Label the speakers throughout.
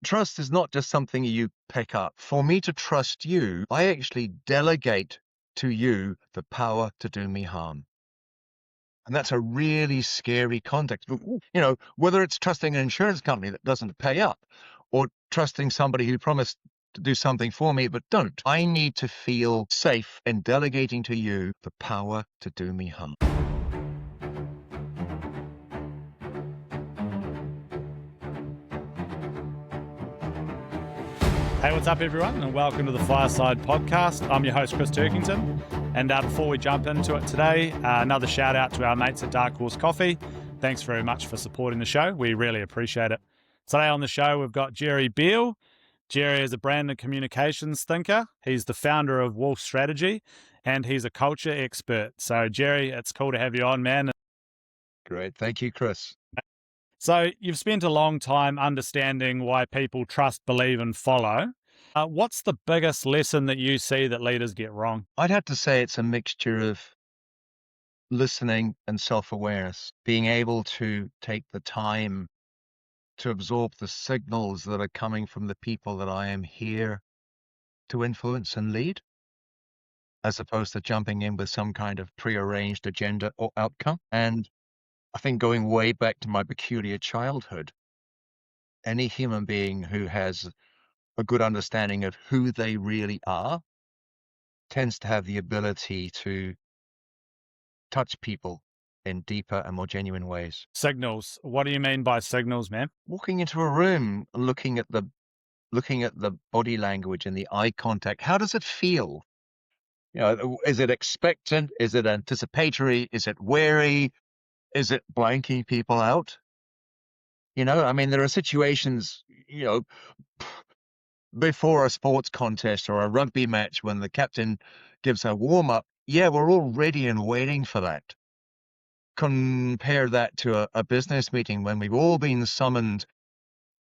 Speaker 1: trust is not just something you pick up. For me to trust you, I actually delegate to you the power to do me harm. And that's a really scary context. Whether it's trusting an insurance company that doesn't pay up or trusting somebody who promised to do something for me but don't. I need to feel safe in delegating to you the power to do me harm.
Speaker 2: Hey, what's up, everyone, and welcome to the Fireside podcast. I'm your host, Chris Turkington, and before we jump into it today, another shout out to our mates at Dark Horse Coffee. Thanks very much for supporting the show. We really appreciate it. Today on the show, we've got Jerry Beale. Jerry is a brand and communications thinker. He's the founder of Wolf Strategy, and he's a culture expert. So, Jerry, it's cool to have you on, man.
Speaker 1: Great. Thank you, Chris.
Speaker 2: So you've spent a long time understanding why people trust, believe, and follow. What's the biggest lesson that you see that leaders get wrong?
Speaker 1: I'd have to say it's a mixture of listening and self-awareness, being able to take the time to absorb the signals that are coming from the people that I am here to influence and lead, as opposed to jumping in with some kind of prearranged agenda or outcome. And I think going way back to my peculiar childhood, any human being who has a good understanding of who they really are tends to have the ability to touch people in deeper and more genuine ways.
Speaker 2: Signals. What do you mean by signals, man?
Speaker 1: Walking into a room, looking at the body language and the eye contact, how does it feel? Is it expectant? Is it anticipatory? Is it wary? Is it blanking people out? There are situations, before a sports contest or a rugby match when the captain gives a warm-up. Yeah, we're all ready and waiting for that. Compare that to a business meeting when we've all been summoned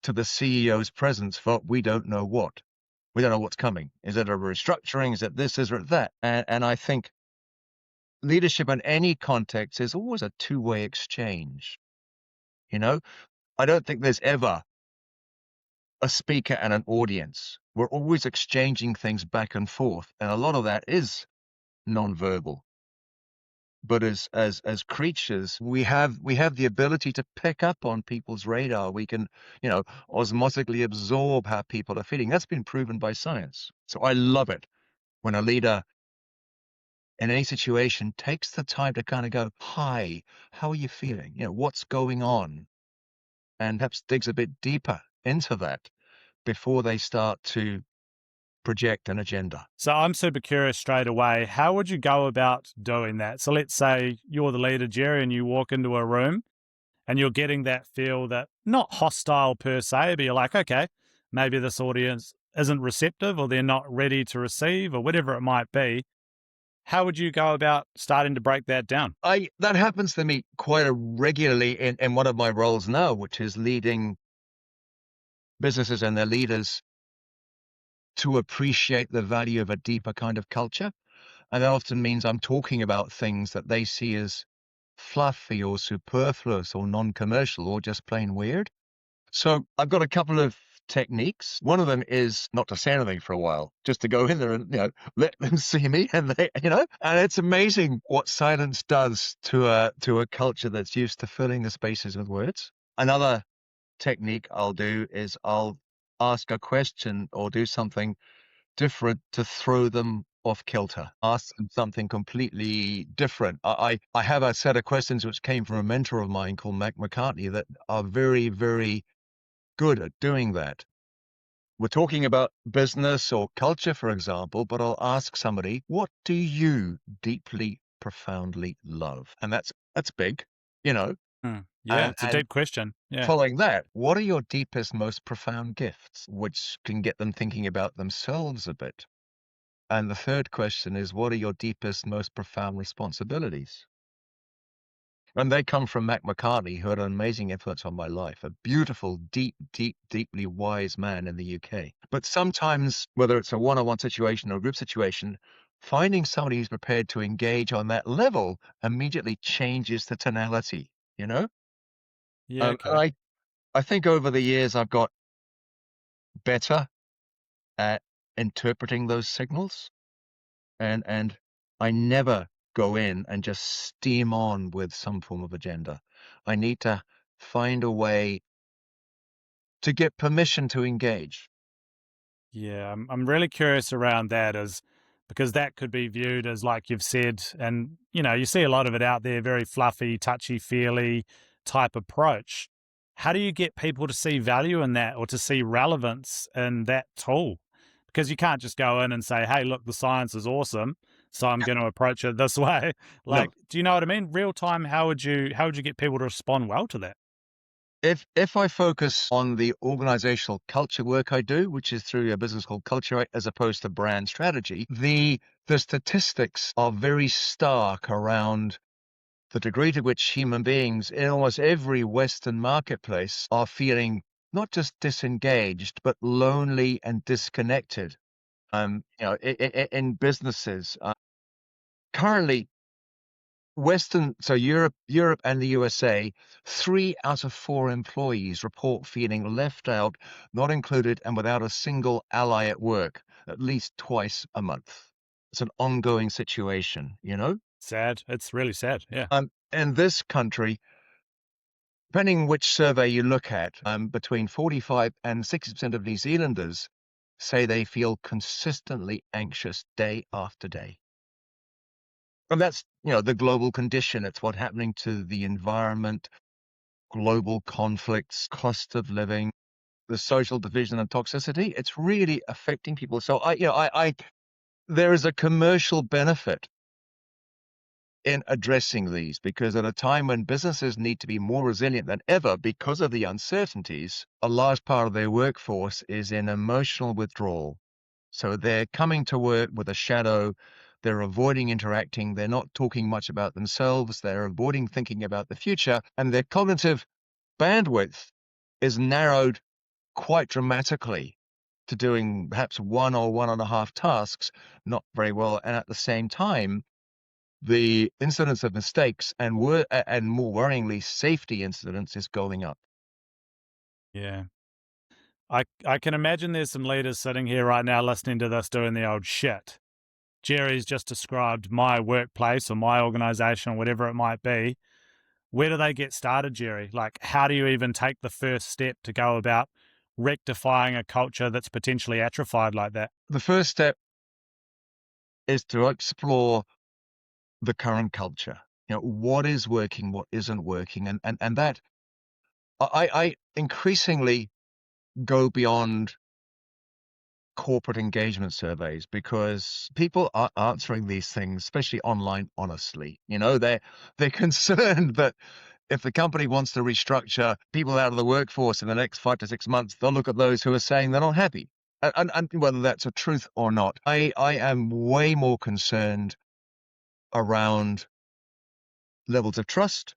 Speaker 1: to the CEO's presence for we don't know what. We don't know what's coming. Is it a restructuring? Is it this? Is it that? And I think leadership in any context is always a two-way exchange. I don't think there's ever a speaker and an audience. We're always exchanging things back and forth, and a lot of that is nonverbal. But as creatures, we have the ability to pick up on people's radar. We can, osmotically absorb how people are feeling. That's been proven by science. So I love it when a leader in any situation takes the time to kind of go, "Hi, how are you feeling? What's going on?" And perhaps digs a bit deeper into that before they start to project an agenda.
Speaker 2: So I'm super curious straight away. How would you go about doing that? So let's say you're the leader, Jerry, and you walk into a room and you're getting that feel that not hostile per se, but you're like, okay, maybe this audience isn't receptive or they're not ready to receive or whatever it might be. How would you go about starting to break that down?
Speaker 1: That happens to me quite regularly in one of my roles now, which is leading businesses and their leaders to appreciate the value of a deeper kind of culture. And that often means I'm talking about things that they see as fluffy or superfluous or non-commercial or just plain weird. So I've got a couple of techniques. One of them is not to say anything for a while, just to go in there and, let them see me. And and it's amazing what silence does to a culture that's used to filling the spaces with words. Another technique I'll do is I'll ask a question or do something different to throw them off kilter, ask them something completely different. I have a set of questions which came from a mentor of mine called Mac McCartney that are very, very good at doing that. We're talking about business or culture, for example, but I'll ask somebody, what do you deeply, profoundly love? And that's big,
Speaker 2: Yeah, it's a
Speaker 1: and
Speaker 2: deep question. Yeah.
Speaker 1: following that, what are your deepest, most profound gifts, which can get them thinking about themselves a bit? And the third question is, what are your deepest, most profound responsibilities? And they come from Mac McCartney, who had an amazing influence on my life, a beautiful, deep, deep, deeply wise man in the UK. But sometimes, whether it's a one-on-one situation or a group situation, finding somebody who's prepared to engage on that level immediately changes the tonality,
Speaker 2: Yeah.
Speaker 1: And
Speaker 2: Okay.
Speaker 1: I think over the years, I've got better at interpreting those signals. And I never go in and just steam on with some form of agenda. I need to find a way to get permission to engage.
Speaker 2: Yeah, I'm really curious around that as because that could be viewed as like you've said, and you see a lot of it out there, very fluffy, touchy-feely type approach. How do you get people to see value in that or to see relevance in that tool? Because you can't just go in and say, "Hey, look, the science is awesome, so I'm going to approach it this way."
Speaker 1: No,
Speaker 2: Like, do you know what I mean? Real time, how would you get people to respond well to that?
Speaker 1: if I focus on the organizational culture work I do, which is through a business called Culturate, as opposed to brand strategy, the statistics are very stark around the degree to which human beings in almost every Western marketplace are feeling not just disengaged, but lonely and disconnected. In businesses, currently so Europe and the USA, 3 out of 4 employees report feeling left out, not included, and without a single ally at work, at least twice a month. It's an ongoing situation.
Speaker 2: Sad. It's really sad. Yeah.
Speaker 1: In this country, depending which survey you look at, between 45 and 60% of New Zealanders say they feel consistently anxious day after day. And that's, the global condition. It's what's happening to the environment, global conflicts, cost of living, the social division and toxicity. It's really affecting people. So there is a commercial benefit in addressing these, because at a time when businesses need to be more resilient than ever because of the uncertainties, a large part of their workforce is in emotional withdrawal. So they're coming to work with a shadow. They're avoiding interacting. They're not talking much about themselves. They're avoiding thinking about the future. And their cognitive bandwidth is narrowed quite dramatically to doing perhaps 1 or 1.5 tasks, not very well. And at the same time, the incidence of mistakes and more worryingly, safety incidents is going up.
Speaker 2: Yeah. I can imagine there's some leaders sitting here right now listening to this doing the old shit. Jerry's just described my workplace or my organization or whatever it might be. Where do they get started, Jerry? Like, how do you even take the first step to go about rectifying a culture that's potentially atrophied like that?
Speaker 1: The first step is to explore the current culture. What is working, what isn't working, and that I increasingly go beyond corporate engagement surveys, because people are answering these things, especially online, honestly. They're concerned that if the company wants to restructure people out of the workforce in the next 5 to 6 months, they'll look at those who are saying they're not happy. And whether that's a truth or not, I am way more concerned around levels of trust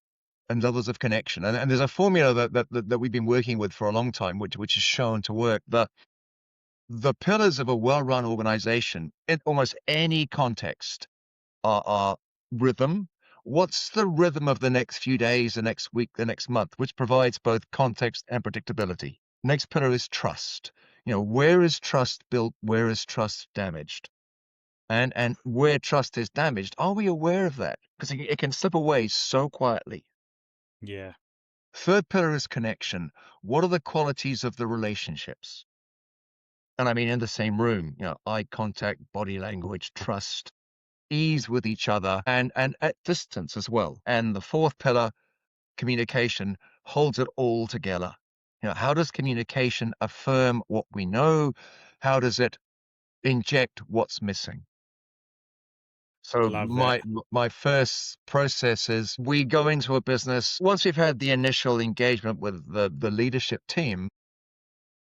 Speaker 1: and levels of connection. And there's a formula that we've been working with for a long time, which is shown to work. The pillars of a well-run organization in almost any context are rhythm. What's the rhythm of the next few days, the next week, the next month, which provides both context and predictability? Next pillar is trust. Where is trust built? Where is trust damaged? And where trust is damaged, are we aware of that? Because it can slip away so quietly.
Speaker 2: Yeah.
Speaker 1: Third pillar is connection. What are the qualities of the relationships? And I mean, in the same room, eye contact, body language, trust, ease with each other, and at distance as well. And the fourth pillar, communication, holds it all together. How does communication affirm what we know? How does it inject what's missing? So
Speaker 2: Love that.
Speaker 1: my first process is, we go into a business. Once we've had the initial engagement with the leadership team,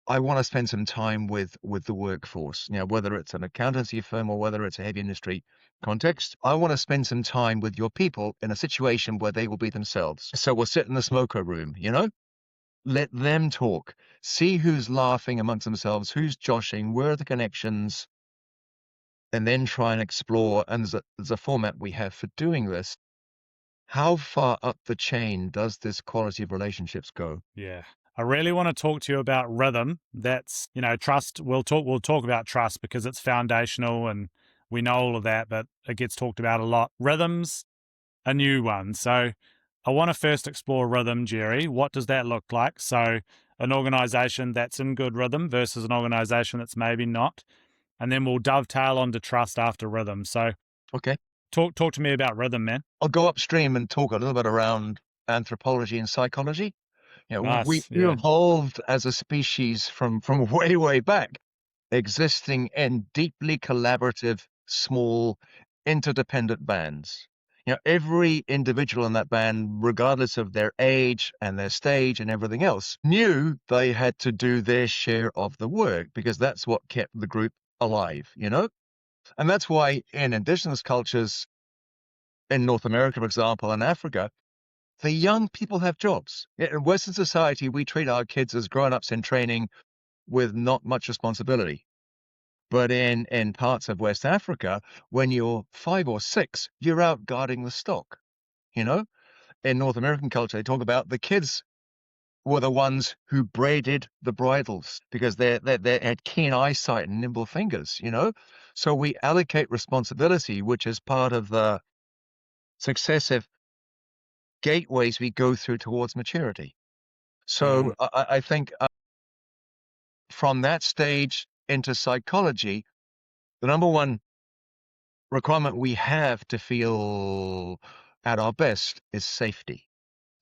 Speaker 1: I want to spend some time with the workforce. Whether it's an accountancy firm or whether it's a heavy industry context, I want to spend some time with your people in a situation where they will be themselves. So we'll sit in the smoker room, let them talk, see who's laughing amongst themselves, who's joshing, where are the connections, and then try and explore. And there's a format we have for doing this. How far up the chain does this quality of relationships go?
Speaker 2: Yeah. I really want to talk to you about rhythm. That's, trust. We'll talk about trust because it's foundational and we know all of that, but it gets talked about a lot. Rhythm's a new one. So I want to first explore rhythm, Jerry. What does that look like? So an organization that's in good rhythm versus an organization that's maybe not. And then we'll dovetail onto trust after rhythm. So
Speaker 1: Okay.
Speaker 2: talk to me about rhythm, man.
Speaker 1: I'll go upstream and talk a little bit around anthropology and psychology. We
Speaker 2: Nice. Yeah.
Speaker 1: evolved as a species from way, way back, existing in deeply collaborative, small, interdependent bands. Every individual in that band, regardless of their age and their stage and everything else, knew they had to do their share of the work because that's what kept the group alive. And that's why in indigenous cultures in North America, for example, and Africa, the young people have jobs. In Western society, we treat our kids as grown-ups in training with not much responsibility. But in parts of West Africa, when you're 5 or 6, you're out guarding the stock. In North American culture, they talk about the kids were the ones who braided the bridles because they had keen eyesight and nimble fingers. So we allocate responsibility, which is part of the successive gateways we go through towards maturity. So I think from that stage into psychology, the number one requirement we have to feel at our best is safety,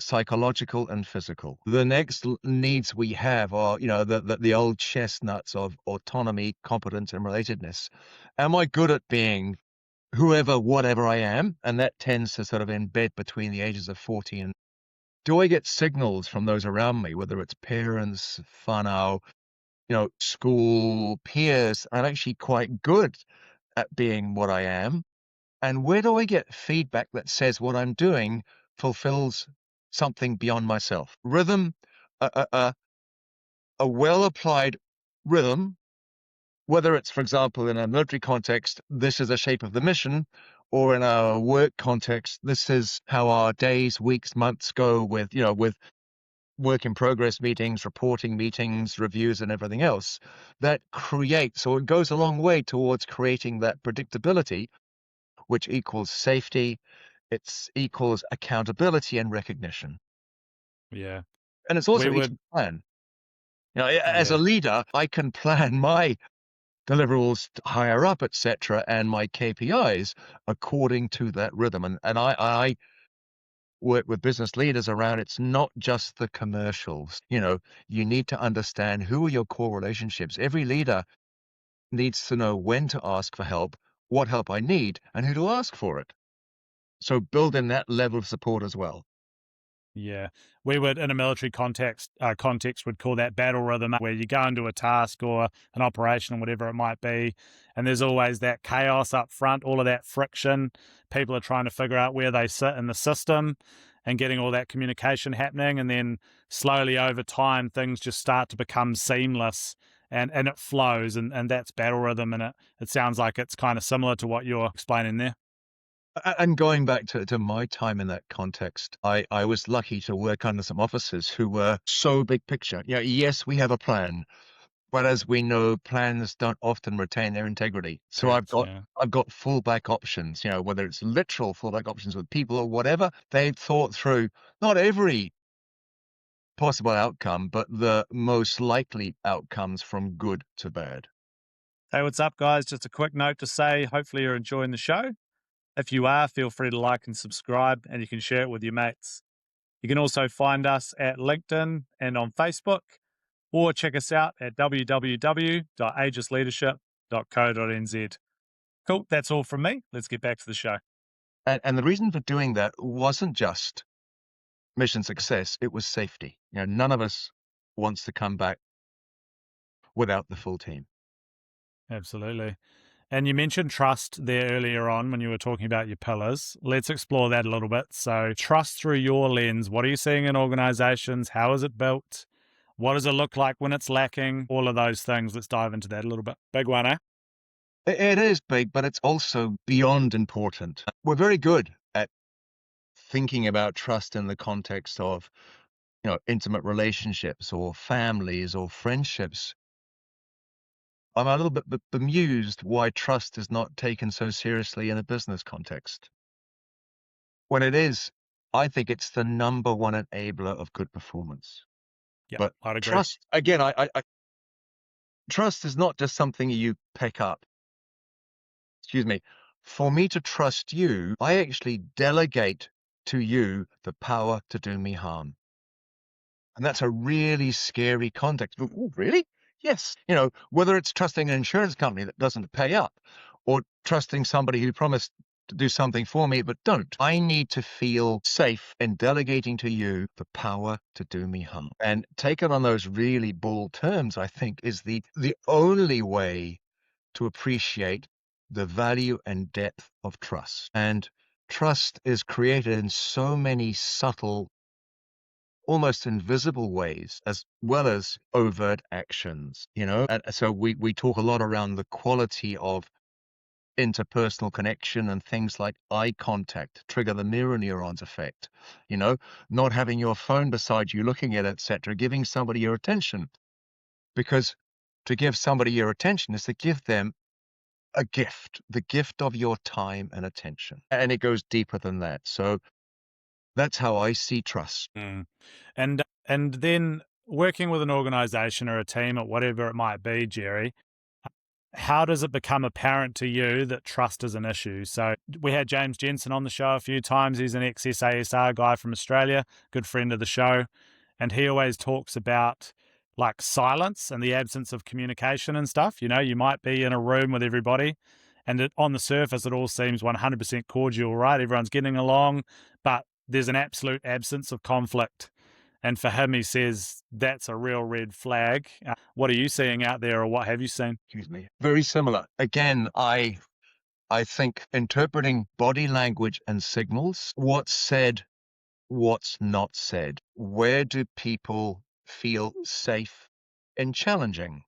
Speaker 1: psychological and physical. The next needs we have are, the old chestnuts of autonomy, competence, and relatedness. Am I good at being whoever, whatever I am? And that tends to sort of embed between the ages of 40 and do I get signals from those around me, whether it's parents, whānau, school, peers? I'm actually quite good at being what I am. And where do I get feedback that says what I'm doing fulfills something beyond myself? Rhythm, a well-applied rhythm, whether it's, for example, in a military context, this is the shape of the mission, or in a work context, this is how our days, weeks, months go with work in progress meetings, reporting meetings, reviews, and everything else. That creates, or it goes a long way towards creating that predictability, which equals safety, it equals accountability and recognition.
Speaker 2: Yeah.
Speaker 1: And it's
Speaker 2: We
Speaker 1: also easy
Speaker 2: would,
Speaker 1: to plan. As a
Speaker 2: yeah.
Speaker 1: leader, I can plan my deliverables higher up, etc., and my KPIs according to that rhythm. And I work with business leaders around it's not just the commercials. You need to understand who are your core relationships. Every leader needs to know when to ask for help, what help I need, and who to ask for it. So build in that level of support as well.
Speaker 2: Yeah, we would in a military context would call that battle rhythm, where you go into a task or an operation or whatever it might be, and there's always that chaos up front, all of that friction. People are trying to figure out where they sit in the system, and getting all that communication happening, and then slowly over time things just start to become seamless, and it flows, and that's battle rhythm, and it sounds like it's kind of similar to what you're explaining there.
Speaker 1: And going back to my time in that context, I was lucky to work under some officers who were so big picture. Yes, we have a plan, but as we know, plans don't often retain their integrity. So I've
Speaker 2: Correct.
Speaker 1: got
Speaker 2: Yeah.
Speaker 1: I've got fallback options, whether it's literal fallback options with people or whatever. They've thought through not every possible outcome, but the most likely outcomes from good to bad.
Speaker 2: Hey, what's up, guys? Just a quick note to say, hopefully you're enjoying the show. If you are, feel free to like and subscribe, and you can share it with your mates. You can also find us at LinkedIn and on Facebook, or check us out at www.aegisleadership.co.nz. Cool, that's all from me. Let's get back to the show.
Speaker 1: And the reason for doing that wasn't just mission success, it was safety. None of us wants to come back without the full team.
Speaker 2: Absolutely. And you mentioned trust there earlier on when you were talking about your pillars. Let's explore that a little bit. So, trust through your lens. What are you seeing in organizations? How is it built? What does it look like when it's lacking? All of those things. Let's dive into that a little bit. Big one, eh?
Speaker 1: It is big, but it's also beyond important. We're very good at thinking about trust in the context of intimate relationships or families or friendships, I'm a little bit bemused why trust is not taken so seriously in a business context. When it is, I think it's the number one enabler of good performance.
Speaker 2: Yeah,
Speaker 1: But
Speaker 2: I'd agree.
Speaker 1: trust, again, trust is not just something you pick up. Excuse me. For me to trust you, I actually delegate to you the power to do me harm. And that's a really scary context. Oh, really? Yes. Whether it's trusting an insurance company that doesn't pay up or trusting somebody who promised to do something for me but don't. I need to feel safe in delegating to you the power to do me harm. And taken on those really bold terms, I think, is the only way to appreciate the value and depth of trust. And trust is created in so many subtle, almost invisible ways, as well as overt actions, And so we talk a lot around the quality of interpersonal connection and things like eye contact, trigger the mirror neurons effect, not having your phone beside you, looking at it, etc., giving somebody your attention. Because to give somebody your attention is to give them a gift, the gift of your time and attention. And it goes deeper than that. So that's how I see trust.
Speaker 2: Mm. And then working with an organization or a team or whatever it might be, Jerry, how does it become apparent to you that trust is an issue? So we had James Jensen on the show a few times. He's an ex-SASR guy from Australia, good friend of the show. And he always talks about like silence and the absence of communication and stuff. You might be in a room with everybody and on the surface, it all seems 100% cordial, right? Everyone's getting along, but there's an absolute absence of conflict. And for him, he says that's a real red flag. What are you seeing out there, or what have you seen?
Speaker 1: Excuse me. Very similar. Again, I think interpreting body language and signals, what's said, what's not said. Where do people feel safe in challenging?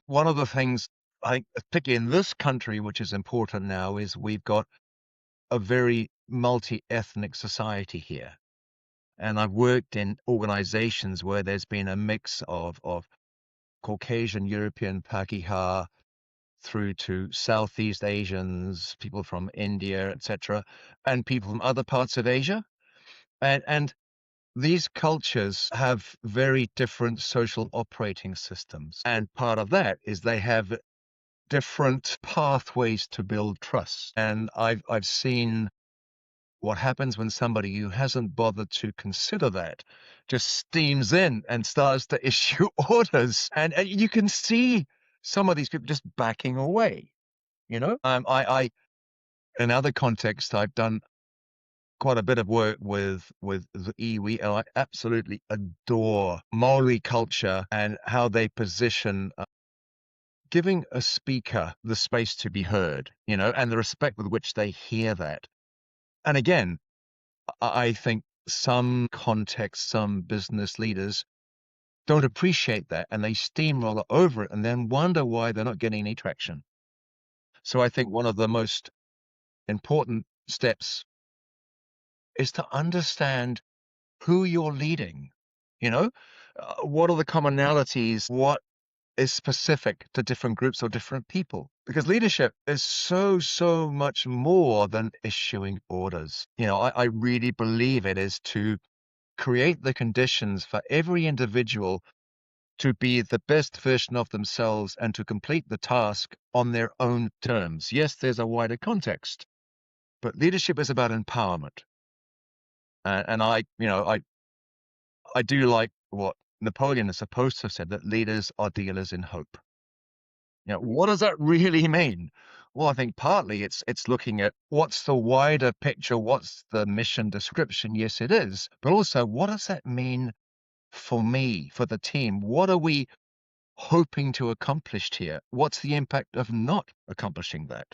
Speaker 1: One of the things I think, particularly in this country, which is important now, is we've got a very multi-ethnic society here. And I've worked in organizations where there's been a mix of Caucasian, European, Pakeha, through to Southeast Asians, people from India, etc., and people from other parts of Asia. And these cultures have very different social operating systems. And part of that is they have different pathways to build trust. And I've seen what happens when somebody who hasn't bothered to consider that just steams in and starts to issue orders. And you can see some of these people just backing away. I in other contexts, I've done quite a bit of work with the iwi, and I absolutely adore Maori culture and how they position giving a speaker the space to be heard, and the respect with which they hear that. And again, I think some contexts, some business leaders don't appreciate that, and they steamroller over it and then wonder why they're not getting any traction. So I think one of the most important steps is to understand who you're leading. What are the commonalities? What is specific to different groups or different people? Because leadership is so much more than issuing orders. I really believe it is to create the conditions for every individual to be the best version of themselves and to complete the task on their own terms. Yes, there's a wider context, but leadership is about empowerment. And I do like what Napoleon is supposed to have said, that leaders are dealers in hope. What does that really mean? Well, I think partly it's looking at what's the wider picture, what's the mission description? Yes, it is. But also, what does that mean for me, for the team? What are we hoping to accomplish here? What's the impact of not accomplishing that?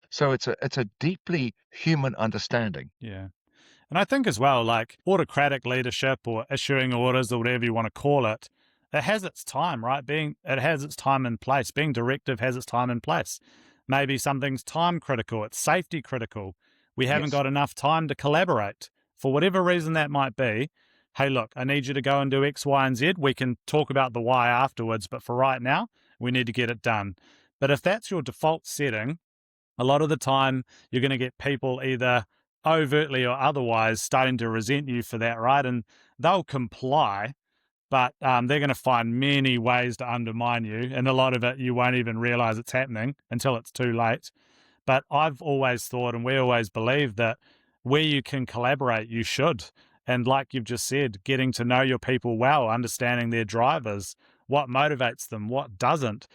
Speaker 1: So it's a deeply human understanding.
Speaker 2: Yeah. And I think as well, like autocratic leadership or issuing orders or whatever you want to call it, it has its time, right? It has its time and place. Being directive has its time and place. Maybe something's time critical, it's safety critical. We haven't
Speaker 1: Yes.
Speaker 2: got enough time to collaborate for whatever reason that might be. hey, look, I need you to go and do X, Y, and Z. We can talk about the why afterwards, but for right now, we need to get it done. But if that's your default setting, a lot of the time you're going to get people either overtly or otherwise starting to resent you for that, right? And they'll comply, but they're going to find many ways to undermine you. And a lot of it, you won't even realize it's happening until it's too late. But I've always thought, and we always believe, that where you can collaborate, you should. And like you've just said, getting to know your people well, understanding their drivers, what motivates them, what doesn't,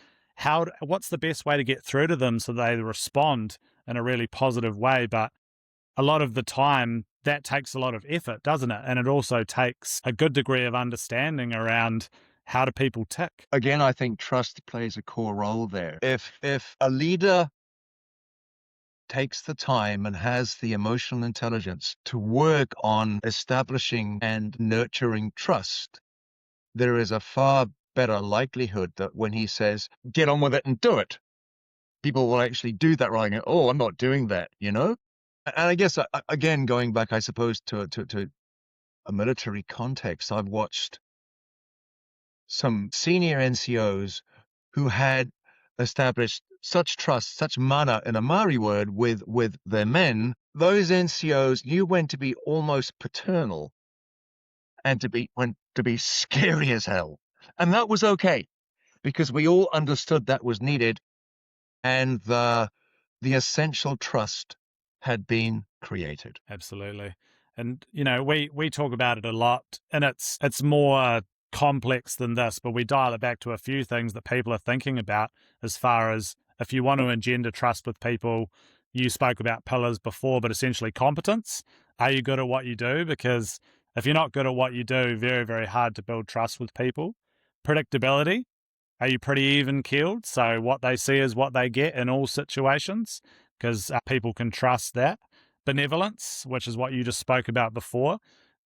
Speaker 2: what's the best way to get through to them so they respond in a really positive way. But a lot of the time, that takes a lot of effort, doesn't it? And it also takes a good degree of understanding around how do people tick.
Speaker 1: Again, I think trust plays a core role there. If a leader takes the time and has the emotional intelligence to work on establishing and nurturing trust, there is a far better likelihood that when he says, get on with it and do it, people will actually do that rather than, oh, I'm not doing that, you know? And I guess, again, going back, I suppose, to a military context, I've watched some senior NCOs who had established such trust, such mana, in a Maori word, with their men. Those NCOs knew when to be almost paternal and when to be scary as hell. And that was okay, because we all understood that was needed, and the essential trust had been created.
Speaker 2: Absolutely. And we talk about it a lot, and it's more complex than this, but we dial it back to a few things that people are thinking about as far as if you want to engender trust with people. You spoke about pillars before, but essentially competence. Are you good at what you do? Because if you're not good at what you do, very, very hard to build trust with people. Predictability. Are you pretty even keeled? So what they see is what they get in all situations, because people can trust that. Benevolence, which is what you just spoke about before.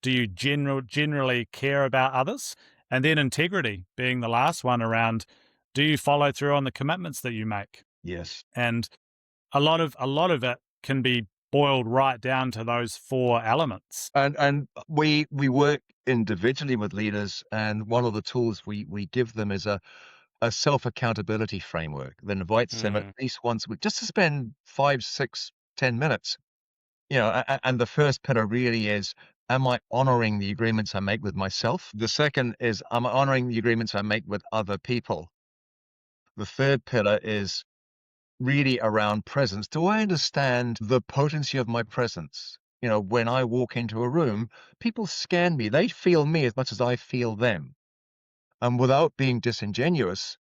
Speaker 2: Do you generally care about others? And then integrity being the last one around, do you follow through on the commitments that you make?
Speaker 1: Yes.
Speaker 2: And a lot of it can be boiled right down to those four elements.
Speaker 1: And we work individually with leaders, and one of the tools we give them is a self-accountability framework that invites them at least once a week just to spend 5, 6, 10 minutes. And the first pillar really is, am I honoring the agreements I make with myself? The second is, am I honoring the agreements I make with other people? The third pillar is really around presence. Do I understand the potency of my presence? When I walk into a room, people scan me. They feel me as much as I feel them. And without being disingenuous,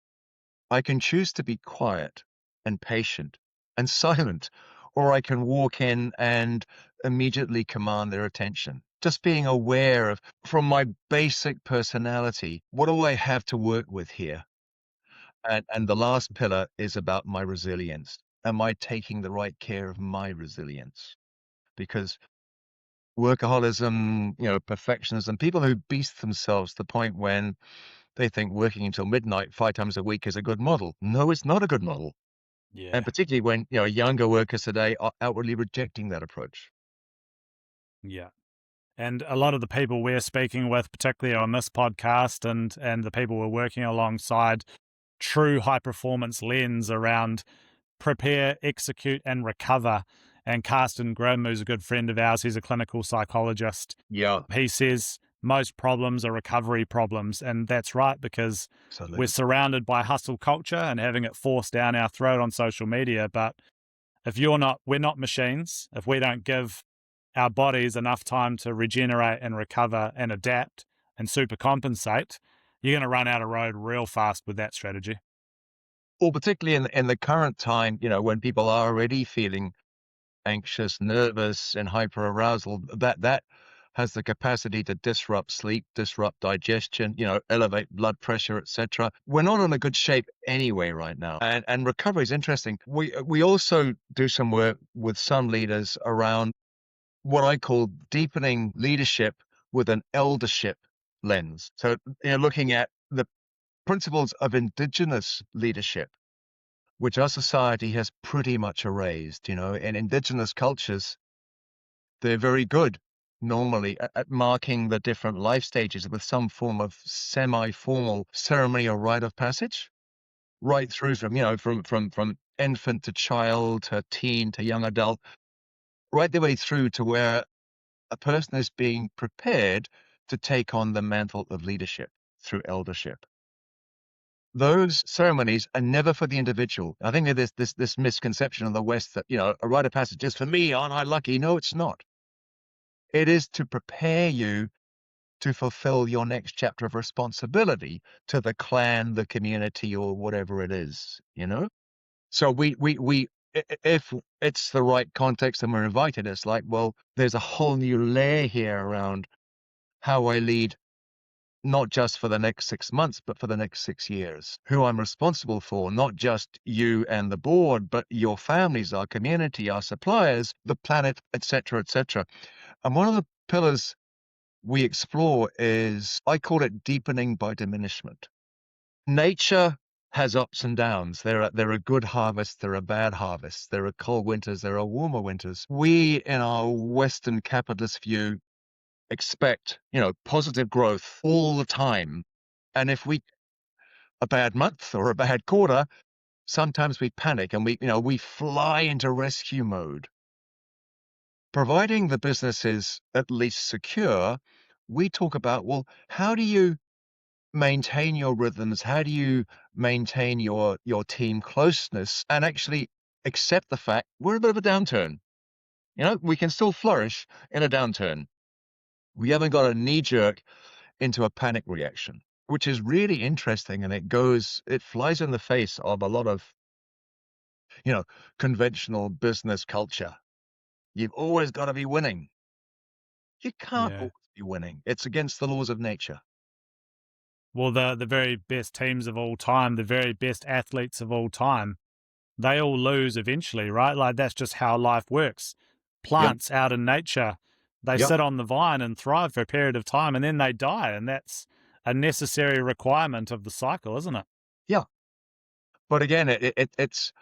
Speaker 1: I can choose to be quiet and patient and silent, or I can walk in and immediately command their attention. Just being aware of, from my basic personality, what do I have to work with here? And the last pillar is about my resilience. Am I taking the right care of my resilience? Because workaholism, perfectionism, people who beast themselves to the point when they think working until midnight 5 times a week is a good model. No, it's not a good model.
Speaker 2: Yeah.
Speaker 1: And particularly when, younger workers today are outwardly rejecting that approach.
Speaker 2: Yeah. And a lot of the people we're speaking with, particularly on this podcast, and the people we're working alongside, true high performance lens around prepare, execute, and recover. And Carsten Grimm, who's a good friend of ours, he's a clinical psychologist.
Speaker 1: Yeah.
Speaker 2: He says most problems are recovery problems. And that's right, because
Speaker 1: Absolutely.
Speaker 2: we're surrounded by hustle culture and having it forced down our throat on social media. But if we're not machines, if we don't give our bodies enough time to regenerate and recover and adapt and supercompensate, you're going to run out of road real fast with that strategy.
Speaker 1: Well, particularly in the current time, when people are already feeling anxious, nervous, and hyperarousal, that has the capacity to disrupt sleep, disrupt digestion, elevate blood pressure, etc. We're not in a good shape anyway right now. And recovery is interesting. We also do some work with some leaders around what I call deepening leadership with an eldership lens. So, looking at the principles of indigenous leadership, which our society has pretty much erased. In indigenous cultures, they're very good normally at marking the different life stages with some form of semi-formal ceremony or rite of passage, right through from, from infant to child to teen to young adult, right the way through to where a person is being prepared to take on the mantle of leadership through eldership. Those ceremonies are never for the individual. I think there's this misconception in the West that, a rite of passage is for me, aren't I lucky? No, it's not. It is to prepare you to fulfill your next chapter of responsibility to the clan, the community, or whatever it is, So if it's the right context and we're invited, it's like, well, there's a whole new layer here around how I lead, not just for the next 6 months, but for the next 6 years. Who I'm responsible for, not just you and the board, but your families, our community, our suppliers, the planet, etc., etc. And one of the pillars we explore is, I call it deepening by diminishment. Nature has ups and downs. There are good harvests, there are bad harvests, there are cold winters, there are warmer winters. We, in our Western capitalist view, expect, positive growth all the time. And if a bad month or a bad quarter, sometimes we panic and we fly into rescue mode. Providing the business is at least secure, we talk about, well, how do you maintain your rhythms? How do you maintain your team closeness and actually accept the fact we're in a bit of a downturn? We can still flourish in a downturn. We haven't got a knee-jerk into a panic reaction, which is really interesting, and it flies in the face of a lot of, conventional business culture. You've always got to be winning. You can't
Speaker 2: Yeah.
Speaker 1: always be winning. It's against the laws of nature.
Speaker 2: Well, the very best teams of all time, the very best athletes of all time, they all lose eventually, right? Like that's just how life works.
Speaker 1: Yep.
Speaker 2: Plants out in nature, they
Speaker 1: Yep.
Speaker 2: sit on the vine and thrive for a period of time and then they die. And that's a necessary requirement of the cycle, isn't it?
Speaker 1: Yeah. But again, it's,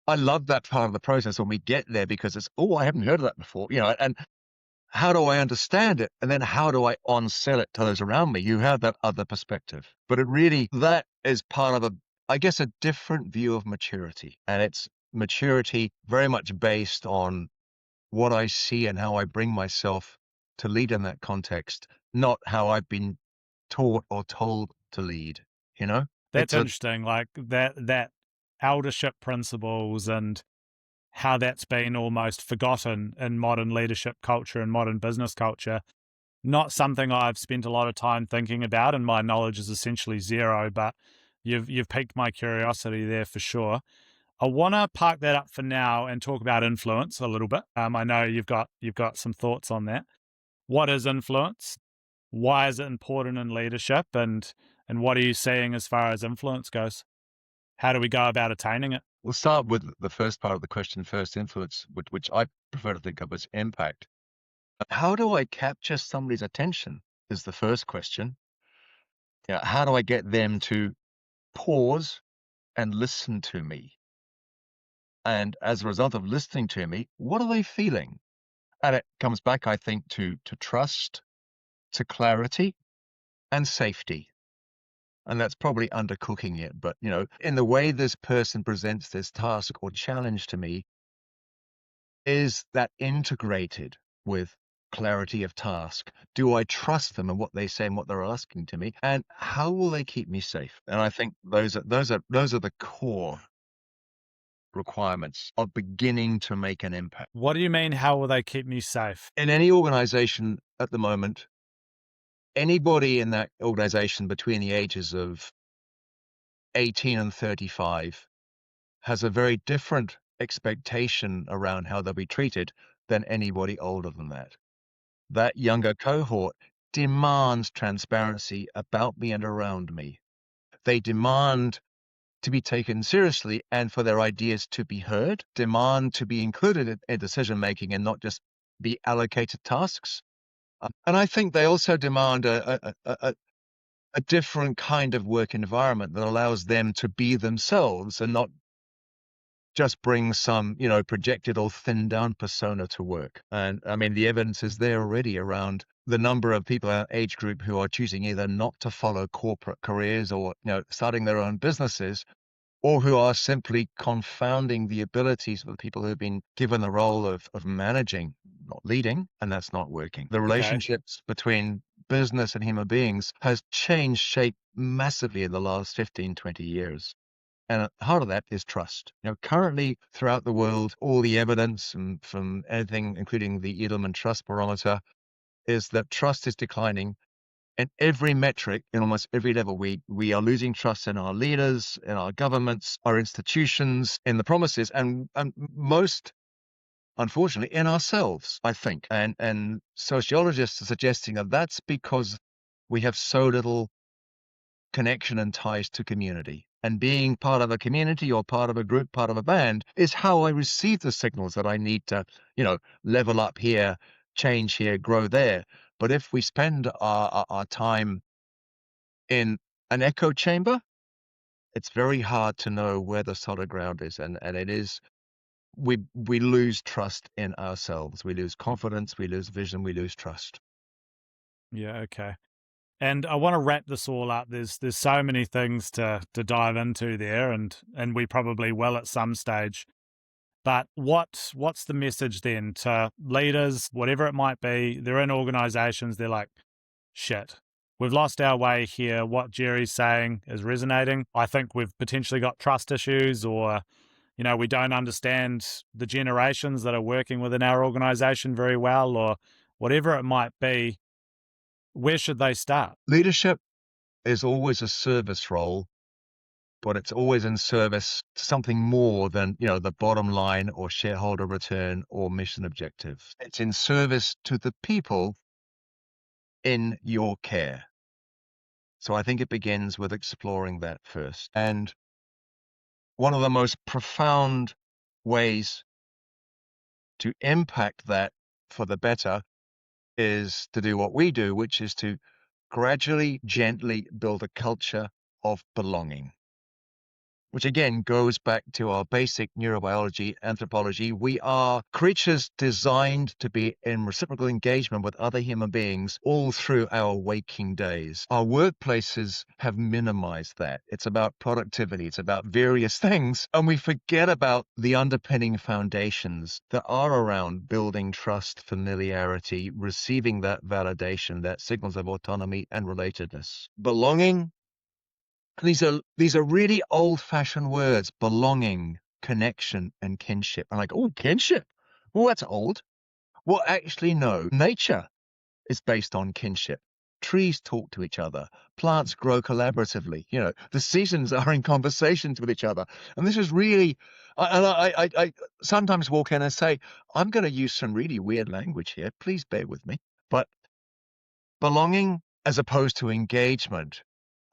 Speaker 1: I love that part of the process when we get there, because it's, oh, I haven't heard of that before, and how do I understand it? And then how do I on-sell it to those around me who have that other perspective? But that is part of I guess, a different view of maturity. And it's maturity very much based on what I see and how I bring myself to lead in that context, not how I've been taught or told to lead,
Speaker 2: That's
Speaker 1: It's a,
Speaker 2: interesting. Like that eldership principles and how that's been almost forgotten in modern leadership culture and modern business culture. Not something I've spent a lot of time thinking about, and my knowledge is essentially zero, but you've piqued my curiosity there for sure. I want to park that up for now and talk about influence a little bit. I know you've got some thoughts on that. What is influence? Why is it important in leadership? And what are you seeing as far as influence goes? How do we go about attaining it?
Speaker 1: we'll start with the first part of the question first, influence, which I prefer to think of as impact. How do I capture somebody's attention is the first question. How do I get them to pause and listen to me? And as a result of listening to me, what are they feeling? And it comes back, I think, to trust, to clarity, and safety. And that's probably undercooking it. But, in the way this person presents this task or challenge to me, is that integrated with clarity of task? Do I trust them and what they say and what they're asking to me? And how will they keep me safe? And I think those are the core requirements of beginning to make an impact.
Speaker 2: What do you mean, how will they keep me safe?
Speaker 1: In any organization at the moment, anybody in that organization between the ages of 18 and 35 has a very different expectation around how they'll be treated than anybody older than that. That younger cohort demands transparency about me and around me. They demand to be taken seriously and for their ideas to be heard, demand to be included in decision-making and not just be allocated tasks. And I think they also demand a different kind of work environment that allows them to be themselves and not just bring some, projected or thinned down persona to work. And I mean, the evidence is there already around the number of people in our age group who are choosing either not to follow corporate careers or, starting their own businesses, or who are simply confounding the abilities of the people who've been given the role of managing, not leading, and that's not working. The relationships between business and human beings has changed shape massively in the last 15, 20 years. And at the heart of that is trust. Currently throughout the world, all the evidence from anything, including the Edelman Trust Barometer, is that trust is declining. And every metric in almost every level, we are losing trust in our leaders, in our governments, our institutions, in the promises, and most, unfortunately, in ourselves, I think. And sociologists are suggesting that that's because we have so little connection and ties to community. And being part of a community or part of a group, part of a band, is how I receive the signals that I need to, level up here, change here, grow there. But if we spend our time in an echo chamber, it's very hard to know where the solid ground is. And it is, we lose trust in ourselves. We lose confidence, we lose vision, we lose trust.
Speaker 2: Yeah, okay. And I want to wrap this all up. There's so many things to dive into there, and we probably will at some stage. But what's the message then to leaders, whatever it might be? They're in organizations, they're like, shit, we've lost our way here. What Jerry's saying is resonating. I think we've potentially got trust issues, or, we don't understand the generations that are working within our organization very well, or whatever it might be. Where should they start?
Speaker 1: Leadership is always a service role, but it's always in service to something more than, the bottom line or shareholder return or mission objective. It's in service to the people in your care. So I think it begins with exploring that first. And one of the most profound ways to impact that for the better is to do what we do, which is to gradually, gently build a culture of belonging, which again goes back to our basic neurobiology, anthropology. We are creatures designed to be in reciprocal engagement with other human beings all through our waking days. Our workplaces have minimized that. It's about productivity. It's about various things. And we forget about the underpinning foundations that are around building trust, familiarity, receiving that validation, that signals of autonomy and relatedness. Belonging. These are really old-fashioned words: belonging, connection, and kinship. I'm like, oh, kinship? Well, that's old. Well, actually, no. Nature is based on kinship. Trees talk to each other. Plants grow collaboratively. The seasons are in conversations with each other. And this is really, I sometimes walk in and say, I'm going to use some really weird language here. Please bear with me. But belonging, as opposed to engagement,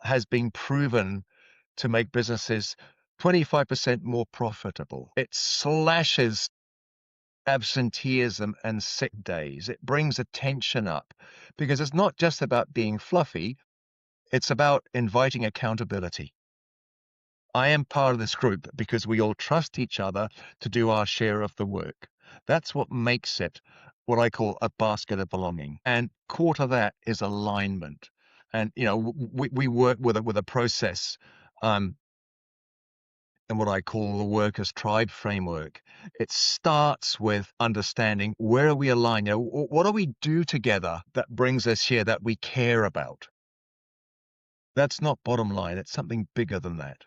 Speaker 1: has been proven to make businesses 25% more profitable. It slashes absenteeism and sick days. It brings attention up, because it's not just about being fluffy. It's about inviting accountability. I am part of this group because we all trust each other to do our share of the work. That's what makes it what I call a basket of belonging. And core to that is alignment. And, we work with a process, and what I call the workers' tribe framework. It starts with understanding, where are we aligned? What do we do together that brings us here, that we care about? That's not bottom line. It's something bigger than that.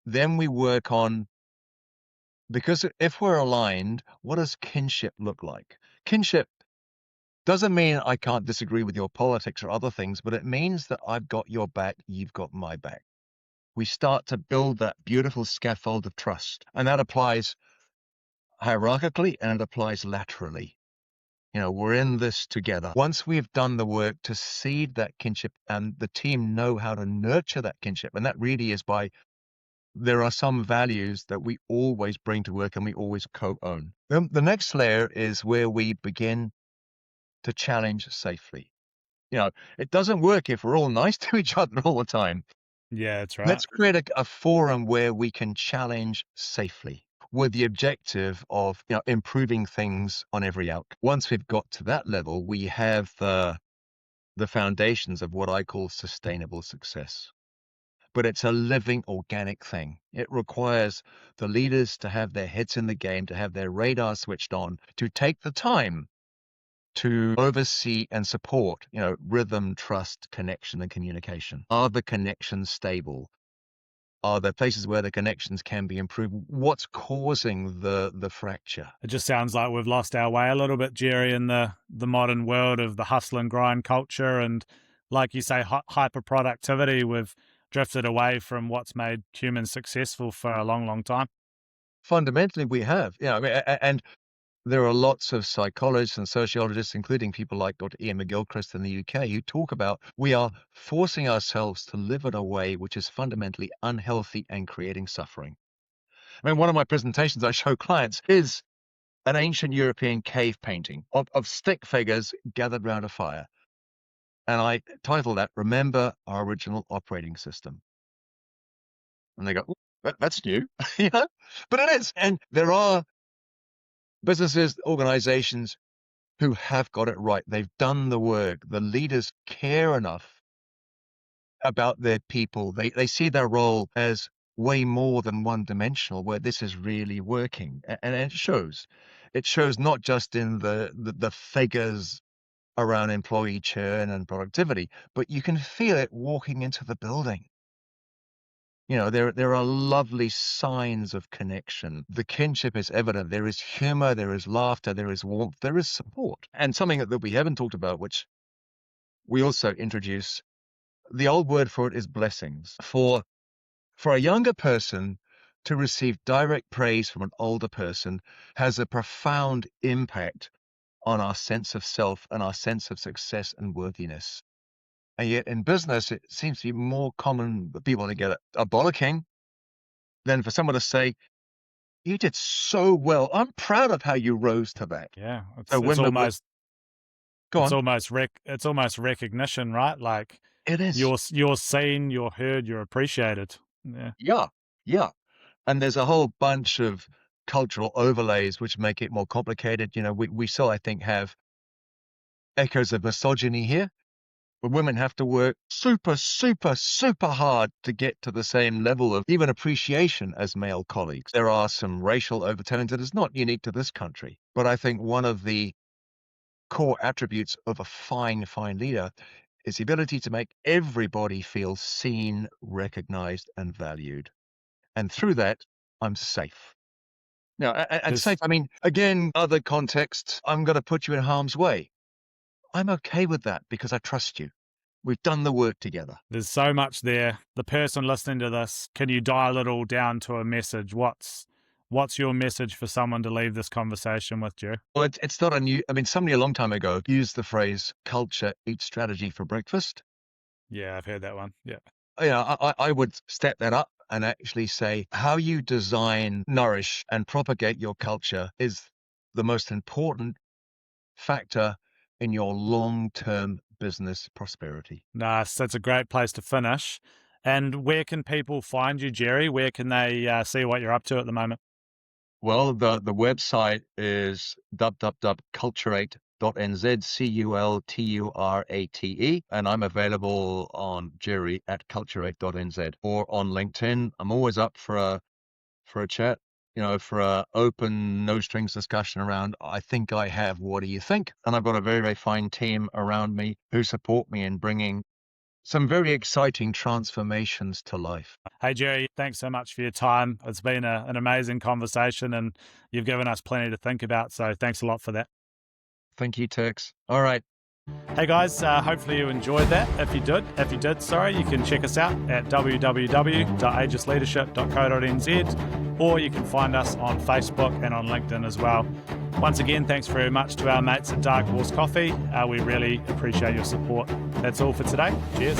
Speaker 1: Then we work on, because if we're aligned, what does kinship look like? Kinship doesn't mean I can't disagree with your politics or other things, but it means that I've got your back, you've got my back. We start to build that beautiful scaffold of trust. And that applies hierarchically and it applies laterally. We're in this together. Once we've done the work to seed that kinship, and the team know how to nurture that kinship, and that really is by, there are some values that we always bring to work and we always co-own. The next layer is where we begin to challenge safely. It doesn't work if we're all nice to each other all the time.
Speaker 2: Yeah, that's right.
Speaker 1: Let's create a forum where we can challenge safely with the objective of improving things on every outcome. Once we've got to that level, we have the foundations of what I call sustainable success. But it's a living, organic thing. It requires the leaders to have their heads in the game, to have their radar switched on, to take the time to oversee and support, rhythm, trust, connection, and communication. Are the connections stable? Are there places where the connections can be improved? What's causing the fracture?
Speaker 2: It just sounds like we've lost our way a little bit, Jerry, in the modern world of the hustle and grind culture. And like you say, hyper productivity. We've drifted away from what's made humans successful for a long, long time.
Speaker 1: Fundamentally, we have. And there are lots of psychologists and sociologists, including people like Dr. Ian McGilchrist in the UK, who talk about we are forcing ourselves to live in a way which is fundamentally unhealthy and creating suffering. I mean, one of my presentations I show clients is an ancient European cave painting of stick figures gathered round a fire. And I title that, Remember Our Original Operating System. And they go, that's new, but it is. And there are businesses, organizations who have got it right. They've done the work. The leaders care enough about their people. They see their role as way more than one dimensional, where this is really working. And it shows. It shows not just in the figures around employee churn and productivity, but you can feel it walking into the building. There are lovely signs of connection. The kinship is evident. There is humor, there is laughter, there is warmth, there is support. And something that we haven't talked about, which we also introduce, the old word for it is blessings. For a younger person to receive direct praise from an older person has a profound impact on our sense of self and our sense of success and worthiness. And yet in business, it seems to be more common for people to get a bollocking than for someone to say, you did so well. I'm proud of how you rose to that.
Speaker 2: Yeah,
Speaker 1: So
Speaker 2: it's almost
Speaker 1: go on.
Speaker 2: it's almost recognition, right? Like
Speaker 1: It is.
Speaker 2: you're seen, you're heard, you're appreciated. Yeah.
Speaker 1: Yeah. And there's a whole bunch of cultural overlays which make it more complicated. We still, I think, have echoes of misogyny here. But women have to work super, super, super hard to get to the same level of even appreciation as male colleagues. There are some racial overtones that is not unique to this country. But I think one of the core attributes of a fine, fine leader is the ability to make everybody feel seen, recognized, and valued. And through that, I'm safe. Now, and safe, I mean, again, other contexts, I'm going to put you in harm's way. I'm okay with that because I trust you. We've done the work together.
Speaker 2: There's so much there. The person listening to this, can you dial it all down to a message? What's your message for someone to leave this conversation with, Joe?
Speaker 1: Well, it's not a new, somebody a long time ago used the phrase culture eats strategy for breakfast.
Speaker 2: Yeah, I've heard that one. Yeah.
Speaker 1: I would step that up and actually say how you design, nourish, and propagate your culture is the most important factor in your long-term business prosperity.
Speaker 2: Nice. That's a great place to finish. And where can people find you, Jerry? Where can they see what you're up to at the moment?
Speaker 1: Well, the website is www.culturate.nz, Culturate, and I'm available on Jerry at culturate.nz or on LinkedIn. I'm always up for a chat, for a open, no strings discussion around, I think I have, what do you think? And I've got a very, very fine team around me who support me in bringing some very exciting transformations to life.
Speaker 2: Hey, Jerry, thanks so much for your time. It's been an amazing conversation and you've given us plenty to think about. So thanks a lot for that.
Speaker 1: Thank you, Tex. All right.
Speaker 2: Hey guys, hopefully you enjoyed that. If you did, you can check us out at www.aegisleadership.co.nz, or you can find us on Facebook and on LinkedIn as well. Once again, thanks very much to our mates at Dark Horse Coffee. We really appreciate your support. That's all for today. Cheers.